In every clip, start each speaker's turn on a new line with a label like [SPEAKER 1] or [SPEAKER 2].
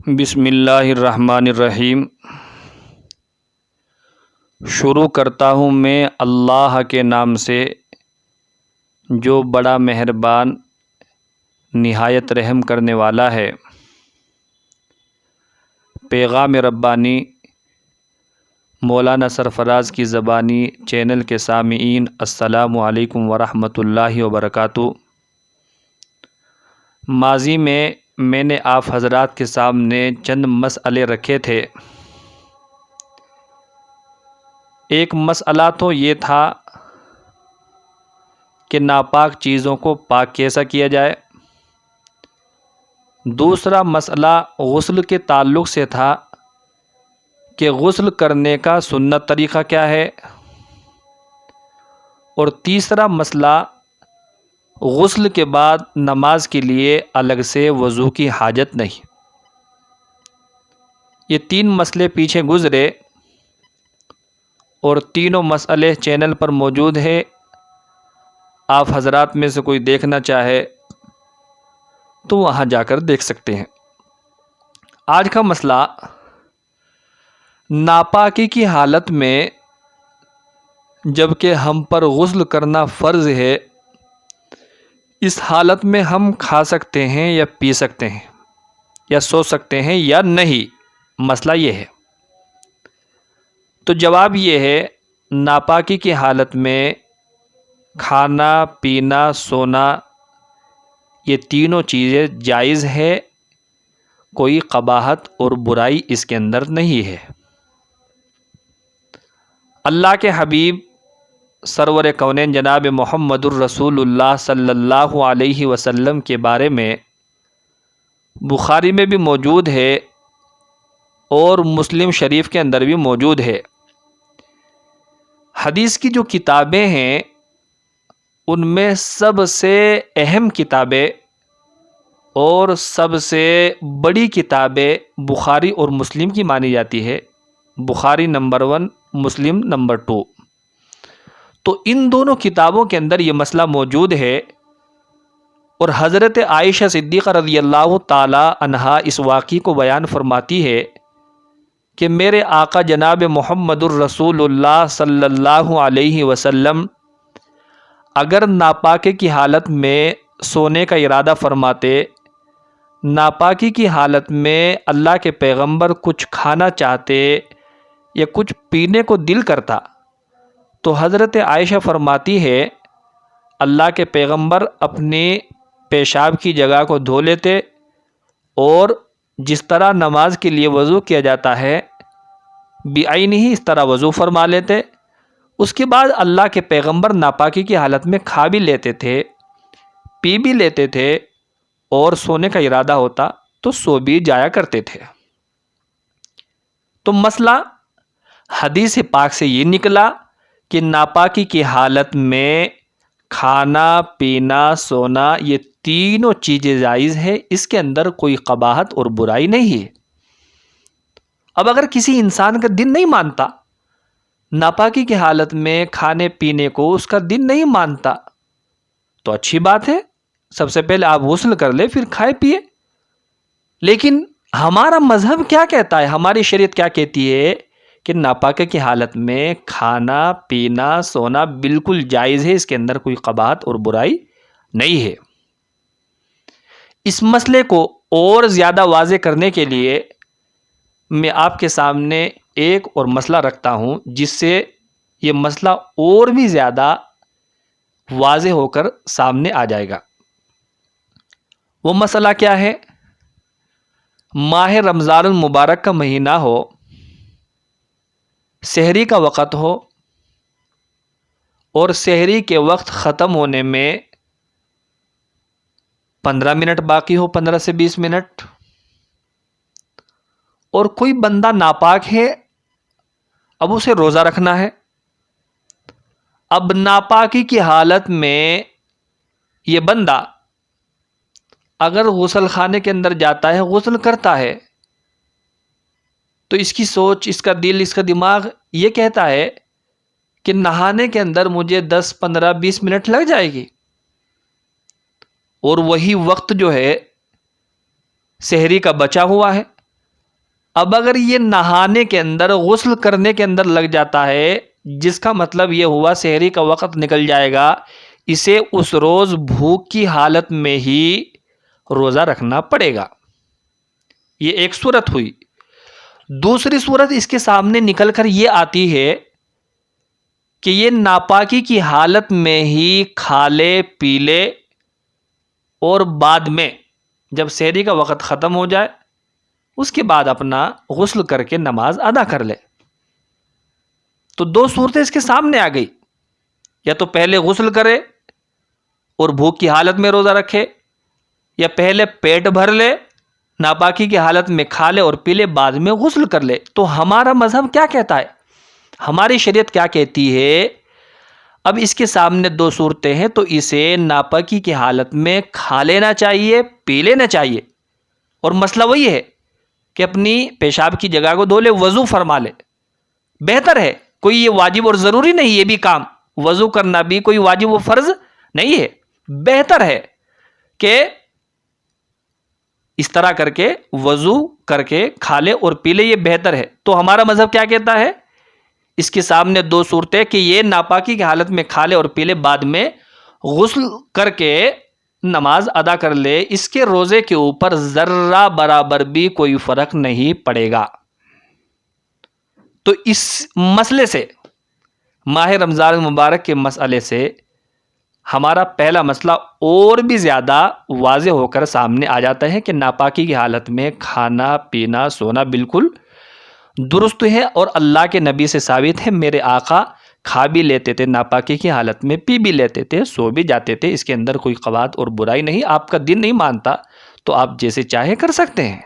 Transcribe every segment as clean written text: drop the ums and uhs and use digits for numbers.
[SPEAKER 1] بسم اللہ الرحمن الرحیم۔ شروع کرتا ہوں میں اللہ کے نام سے جو بڑا مہربان نہایت رحم کرنے والا ہے۔ پیغام ربانی مولانا سرفراز کی زبانی چینل کے سامعین، السلام علیکم ورحمۃ اللہ وبرکاتہ۔ ماضی میں نے آپ حضرات کے سامنے چند مسئلے رکھے تھے۔ ایک مسئلہ تو یہ تھا کہ ناپاک چیزوں کو پاک کیسا کیا جائے۔ دوسرا مسئلہ غسل کے تعلق سے تھا کہ غسل کرنے کا سنت طریقہ کیا ہے۔ اور تیسرا مسئلہ غسل کے بعد نماز کے لیے الگ سے وضو کی حاجت نہیں۔ یہ تین مسئلے پیچھے گزرے اور تینوں مسئلے چینل پر موجود ہے۔ آپ حضرات میں سے کوئی دیکھنا چاہے تو وہاں جا کر دیکھ سکتے ہیں۔ آج کا مسئلہ ناپاکی کی حالت میں جبکہ ہم پر غسل کرنا فرض ہے، اس حالت میں ہم کھا سکتے ہیں یا پی سکتے ہیں یا سو سکتے ہیں یا نہیں، مسئلہ یہ ہے۔ تو جواب یہ ہے، ناپاکی کی حالت میں کھانا پینا سونا یہ تینوں چیزیں جائز ہے، کوئی قباحت اور برائی اس کے اندر نہیں ہے۔ اللہ کے حبیب سرور کونین جناب محمد الرسول اللہ صلی اللہ علیہ وسلم کے بارے میں بخاری میں بھی موجود ہے اور مسلم شریف کے اندر بھی موجود ہے۔ حدیث کی جو کتابیں ہیں ان میں سب سے اہم کتابیں اور سب سے بڑی کتابیں بخاری اور مسلم کی مانی جاتی ہے۔ بخاری نمبر 1، مسلم نمبر 2۔ تو ان دونوں کتابوں کے اندر یہ مسئلہ موجود ہے، اور حضرت عائشہ صدیقہ رضی اللہ تعالی عنہا اس واقعے کو بیان فرماتی ہے کہ میرے آقا جناب محمد الرسول اللہ صلی اللہ علیہ وسلم اگر ناپاکی کی حالت میں سونے کا ارادہ فرماتے، ناپاکی کی حالت میں اللہ کے پیغمبر کچھ کھانا چاہتے یا کچھ پینے کو دل کرتا، تو حضرت عائشہ فرماتی ہے اللہ کے پیغمبر اپنے پیشاب کی جگہ کو دھو لیتے اور جس طرح نماز کے لیے وضو کیا جاتا ہے بعینہ ہی اس طرح وضو فرما لیتے۔ اس کے بعد اللہ کے پیغمبر ناپاکی کی حالت میں کھا بھی لیتے تھے، پی بھی لیتے تھے، اور سونے کا ارادہ ہوتا تو سو بھی جایا کرتے تھے۔ تو مسئلہ حدیث پاک سے یہ نکلا کہ ناپاکی کی حالت میں کھانا پینا سونا یہ تینوں چیزیں جائز ہے، اس کے اندر کوئی قباحت اور برائی نہیں ہے۔ اب اگر کسی انسان کا دل نہیں مانتا، ناپاکی کی حالت میں کھانے پینے کو اس کا دل نہیں مانتا، تو اچھی بات ہے، سب سے پہلے آپ غسل کر لیں پھر کھائے پیے۔ لیکن ہمارا مذہب کیا کہتا ہے، ہماری شریعت کیا کہتی ہے کہ ناپاکی کی حالت میں کھانا پینا سونا بالکل جائز ہے، اس کے اندر کوئی قباحت اور برائی نہیں ہے۔ اس مسئلے کو اور زیادہ واضح کرنے کے لیے میں آپ کے سامنے ایک اور مسئلہ رکھتا ہوں جس سے یہ مسئلہ اور بھی زیادہ واضح ہو کر سامنے آ جائے گا۔ وہ مسئلہ کیا ہے؟ ماہ رمضان المبارک کا مہینہ ہو، سحری کا وقت ہو، اور سحری کے وقت ختم ہونے میں 15 منٹ باقی ہو، 15 سے 20 منٹ، اور کوئی بندہ ناپاک ہے، اب اسے روزہ رکھنا ہے۔ اب ناپاکی کی حالت میں یہ بندہ اگر غسل خانے کے اندر جاتا ہے، غسل کرتا ہے، تو اس کی سوچ، اس کا دل، اس کا دماغ یہ کہتا ہے کہ نہانے کے اندر مجھے 10 15 20 منٹ لگ جائے گی، اور وہی وقت جو ہے سحری کا بچا ہوا ہے، اب اگر یہ نہانے کے اندر، غسل کرنے کے اندر لگ جاتا ہے، جس کا مطلب یہ ہوا سحری کا وقت نکل جائے گا، اسے اس روز بھوک کی حالت میں ہی روزہ رکھنا پڑے گا۔ یہ ایک صورت ہوئی۔ دوسری صورت اس کے سامنے نکل کر یہ آتی ہے کہ یہ ناپاکی کی حالت میں ہی کھا لے پی لے اور بعد میں جب سحری کا وقت ختم ہو جائے اس کے بعد اپنا غسل کر کے نماز ادا کر لے۔ تو دو صورتیں اس کے سامنے آ گئی، یا تو پہلے غسل کرے اور بھوک کی حالت میں روزہ رکھے، یا پہلے پیٹ بھر لے، ناپاکی کی حالت میں کھا لے اور پی لے، بعد میں غسل کر لے۔ تو ہمارا مذہب کیا کہتا ہے، ہماری شریعت کیا کہتی ہے؟ اب اس کے سامنے دو صورتیں ہیں، تو اسے ناپاکی کی حالت میں کھا لینا چاہیے، پی لینا چاہیے، اور مسئلہ وہی ہے کہ اپنی پیشاب کی جگہ کو دھو لے، وضو فرما لے، بہتر ہے۔ کوئی یہ واجب اور ضروری نہیں، یہ بھی کام وضو کرنا بھی کوئی واجب و فرض نہیں ہے، بہتر ہے کہ اس طرح کر کے وضو کر کے کھا لے اور پی لے، یہ بہتر ہے۔ تو ہمارا مذہب کیا کہتا ہے؟ اس کے سامنے دو صورتیں کہ یہ ناپاکی کی حالت میں کھا لے اور پی لے، بعد میں غسل کر کے نماز ادا کر لے، اس کے روزے کے اوپر ذرہ برابر بھی کوئی فرق نہیں پڑے گا۔ تو اس مسئلے سے، ماہ رمضان المبارک کے مسئلے سے ہمارا پہلا مسئلہ اور بھی زیادہ واضح ہو کر سامنے آ جاتا ہے کہ ناپاکی کی حالت میں کھانا پینا سونا بالکل درست ہے، اور اللہ کے نبی سے ثابت ہے، میرے آقا کھا بھی لیتے تھے ناپاکی کی حالت میں، پی بھی لیتے تھے، سو بھی جاتے تھے، اس کے اندر کوئی قباحت اور برائی نہیں۔ آپ کا دین نہیں مانتا تو آپ جیسے چاہے کر سکتے ہیں۔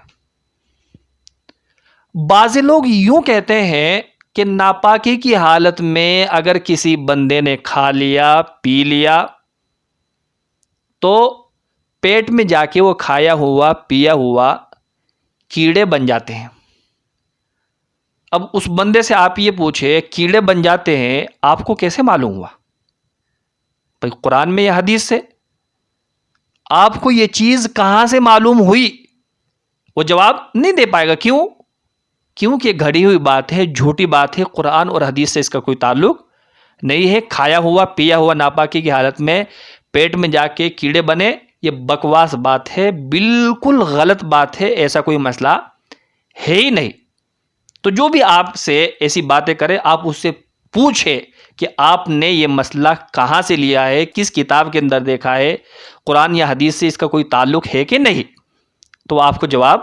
[SPEAKER 1] بعض لوگ یوں کہتے ہیں کہ ناپاکی کی حالت میں اگر کسی بندے نے کھا لیا پی لیا تو پیٹ میں جا کے وہ کھایا ہوا پیا ہوا کیڑے بن جاتے ہیں۔ اب اس بندے سے آپ یہ پوچھے کیڑے بن جاتے ہیں، آپ کو کیسے معلوم ہوا؟ بھائی قرآن میں یا حدیث سے؟ آپ کو یہ چیز کہاں سے معلوم ہوئی؟ وہ جواب نہیں دے پائے گا۔ کیوں؟ کیونکہ گھڑی ہوئی بات ہے، جھوٹی بات ہے، قرآن اور حدیث سے اس کا کوئی تعلق نہیں ہے۔ کھایا ہوا پیا ہوا ناپاکی کی حالت میں پیٹ میں جا کے کیڑے بنے، یہ بکواس بات ہے، بالکل غلط بات ہے، ایسا کوئی مسئلہ ہے ہی نہیں۔ تو جو بھی آپ سے ایسی باتیں کرے، آپ اس سے پوچھے کہ آپ نے یہ مسئلہ کہاں سے لیا ہے، کس کتاب کے اندر دیکھا ہے، قرآن یا حدیث سے اس کا کوئی تعلق ہے کہ نہیں، تو آپ کو جواب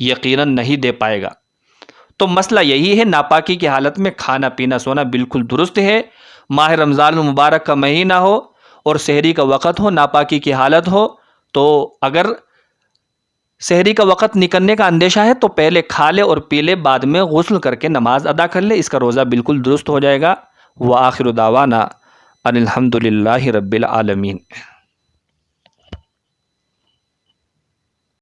[SPEAKER 1] یقیناً نہیں دے پائے گا۔ تو مسئلہ یہی ہے، ناپاکی کی حالت میں کھانا پینا سونا بالکل درست ہے۔ ماہ رمضان المبارک کا مہینہ ہو اور سحری کا وقت ہو، ناپاکی کی حالت ہو، تو اگر سحری کا وقت نکلنے کا اندیشہ ہے تو پہلے کھا لے اور پی لے، بعد میں غسل کر کے نماز ادا کر لے، اس کا روزہ بالکل درست ہو جائے گا۔ وآخر دعوانا ان الحمد للہ رب العالمین۔